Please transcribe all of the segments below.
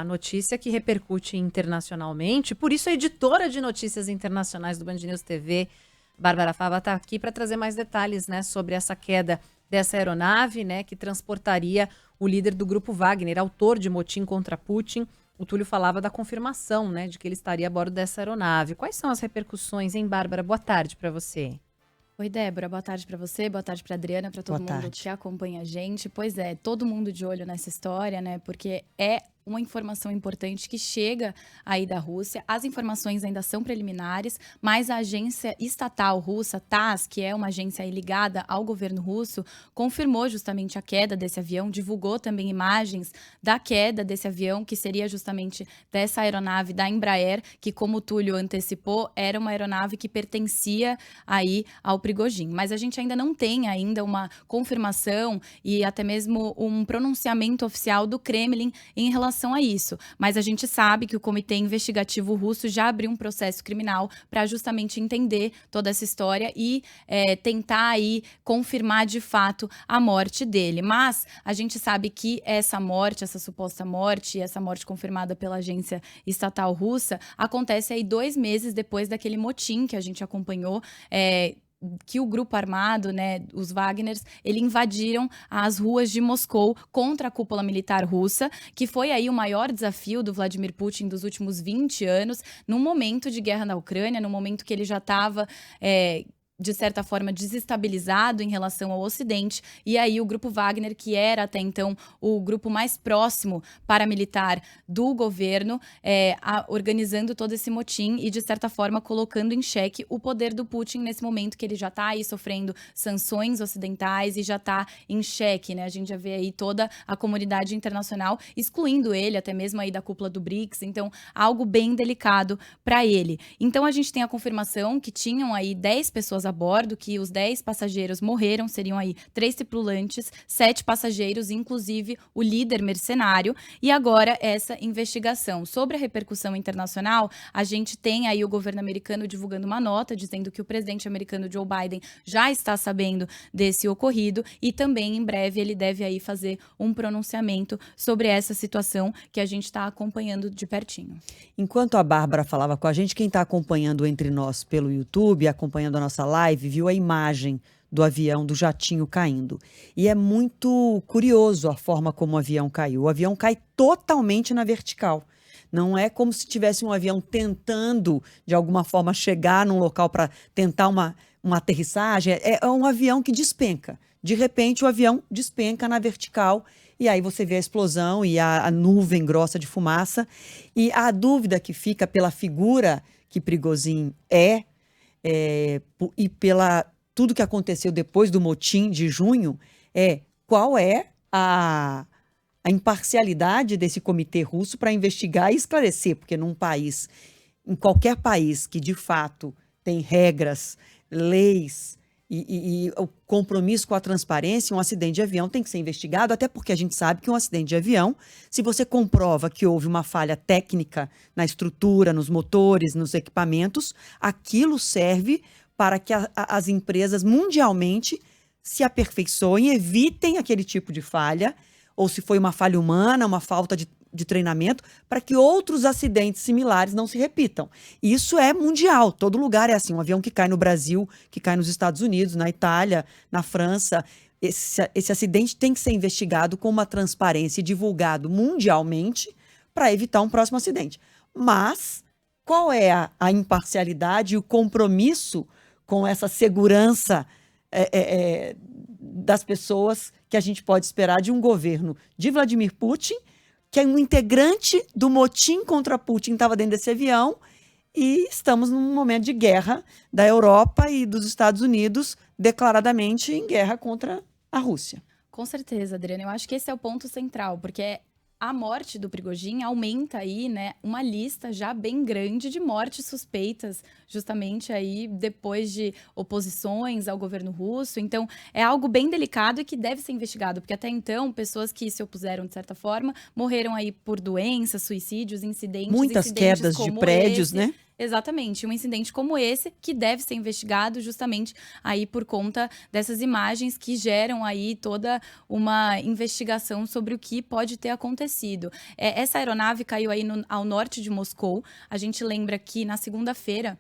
notícia que repercute internacionalmente, por isso a editora de notícias internacionais do Band News TV, Bárbara Fava, está aqui para trazer mais detalhes, né, sobre essa queda dessa aeronave, né, que transportaria o líder do grupo Wagner, autor de motim contra Putin. O Túlio falava da confirmação, né, de que ele estaria a bordo dessa aeronave. Quais são as repercussões, hein, Bárbara? Boa tarde para você. Oi, Débora, boa tarde para você, boa tarde para Adriana, para todo mundo que acompanha a gente. Pois é, todo mundo de olho nessa história, né? Porque é uma informação importante que chega aí da Rússia. As informações ainda são preliminares, mas a agência estatal russa, TASS, que é uma agência aí ligada ao governo russo, confirmou justamente a queda desse avião, divulgou também imagens da queda desse avião, que seria justamente dessa aeronave da Embraer, que, como o Túlio antecipou, era uma aeronave que pertencia aí ao Prigozhin. Mas a gente ainda não tem ainda uma confirmação e até mesmo um pronunciamento oficial do Kremlin em relação a isso, mas a gente sabe que o Comitê Investigativo Russo já abriu um processo criminal para justamente entender toda essa história e tentar aí confirmar de fato a morte dele. Mas a gente sabe que essa morte, essa suposta morte, essa morte confirmada pela agência estatal russa, acontece aí 2 meses depois daquele motim que a gente acompanhou, que o grupo armado, né, os Wagners, eles invadiram as ruas de Moscou contra a cúpula militar russa, que foi aí o maior desafio do Vladimir Putin dos últimos 20 anos, num momento de guerra na Ucrânia, num momento que ele já estava de certa forma, desestabilizado em relação ao Ocidente. E aí o Grupo Wagner, que era até então o grupo mais próximo paramilitar do governo, organizando todo esse motim e, de certa forma, colocando em xeque o poder do Putin nesse momento que ele já está aí sofrendo sanções ocidentais e já está em xeque, né? A gente já vê aí toda a comunidade internacional excluindo ele, até mesmo aí da cúpula do BRICS. Então, algo bem delicado para ele. Então, a gente tem a confirmação que tinham aí 10 pessoas a bordo, que os 10 passageiros morreram, seriam aí 3 tripulantes, 7 passageiros, inclusive o líder mercenário. E agora essa investigação. Sobre a repercussão internacional, a gente tem aí o governo americano divulgando uma nota dizendo que o presidente americano Joe Biden já está sabendo desse ocorrido e também em breve ele deve aí fazer um pronunciamento sobre essa situação que a gente está acompanhando de pertinho. Enquanto a Bárbara falava com a gente, quem está acompanhando entre nós pelo YouTube, acompanhando a nossa live, viu a imagem do avião, do jatinho caindo. E é muito curioso a forma como o avião caiu. O avião cai totalmente na vertical. Não é como se tivesse um avião tentando, de alguma forma, chegar num local para tentar uma aterrissagem. É um avião que despenca. De repente, o avião despenca na vertical e aí você vê a explosão e a nuvem grossa de fumaça. E a dúvida que fica pela figura que Prigozhin e pela tudo que aconteceu depois do motim de junho, qual é a imparcialidade desse comitê russo para investigar e esclarecer, porque em qualquer país que de fato tem regras, leis e o compromisso com a transparência, um acidente de avião tem que ser investigado, até porque a gente sabe que um acidente de avião, se você comprova que houve uma falha técnica na estrutura, nos motores, nos equipamentos, aquilo serve para que as empresas mundialmente se aperfeiçoem, evitem aquele tipo de falha, ou se foi uma falha humana, uma falta de treinamento, para que outros acidentes similares não se repitam. E isso é mundial, todo lugar é assim. Um avião que cai no Brasil, que cai nos Estados Unidos, na Itália, na França. Esse acidente tem que ser investigado com uma transparência e divulgado mundialmente para evitar um próximo acidente. Mas qual é a imparcialidade e o compromisso com essa segurança das pessoas que a gente pode esperar de um governo de Vladimir Putin, que é um integrante do motim contra Putin, estava dentro desse avião, e estamos num momento de guerra da Europa e dos Estados Unidos, declaradamente em guerra contra a Rússia. Com certeza, Adriana. Eu acho que esse é o ponto central, porque a morte do Prigozhin aumenta aí, né, uma lista já bem grande de mortes suspeitas, justamente aí depois de oposições ao governo russo. Então, é algo bem delicado e que deve ser investigado, porque até então, pessoas que se opuseram, de certa forma, morreram aí por doenças, suicídios, incidentes Muitas quedas de prédios, esse, né? Exatamente, um incidente como esse que deve ser investigado justamente aí por conta dessas imagens que geram aí toda uma investigação sobre o que pode ter acontecido. Essa aeronave caiu aí ao norte de Moscou. A gente lembra que na segunda-feira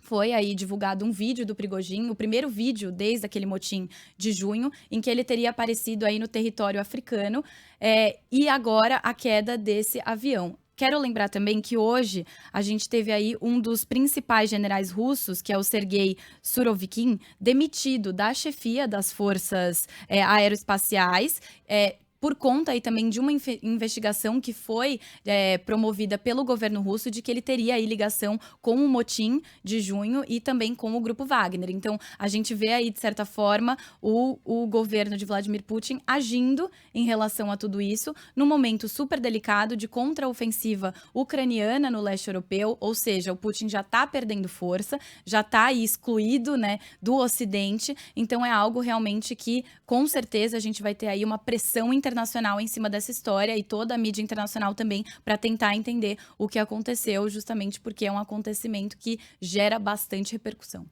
foi aí divulgado um vídeo do Prigozhin, o primeiro vídeo desde aquele motim de junho, em que ele teria aparecido aí no território africano, e agora a queda desse avião. Quero lembrar também que hoje a gente teve aí um dos principais generais russos, que é o Sergei Surovikin, demitido da chefia das forças aeroespaciais, por conta aí também de uma investigação que foi promovida pelo governo russo de que ele teria aí ligação com o motim de junho e também com o grupo Wagner. Então, a gente vê aí, de certa forma, o governo de Vladimir Putin agindo em relação a tudo isso, num momento super delicado de contraofensiva ucraniana no leste europeu, ou seja, o Putin já está perdendo força, já está aí excluído, né, do Ocidente. Então, é algo realmente que, com certeza, a gente vai ter aí uma pressão internacional em cima dessa história e toda a mídia internacional também para tentar entender o que aconteceu, justamente porque é um acontecimento que gera bastante repercussão.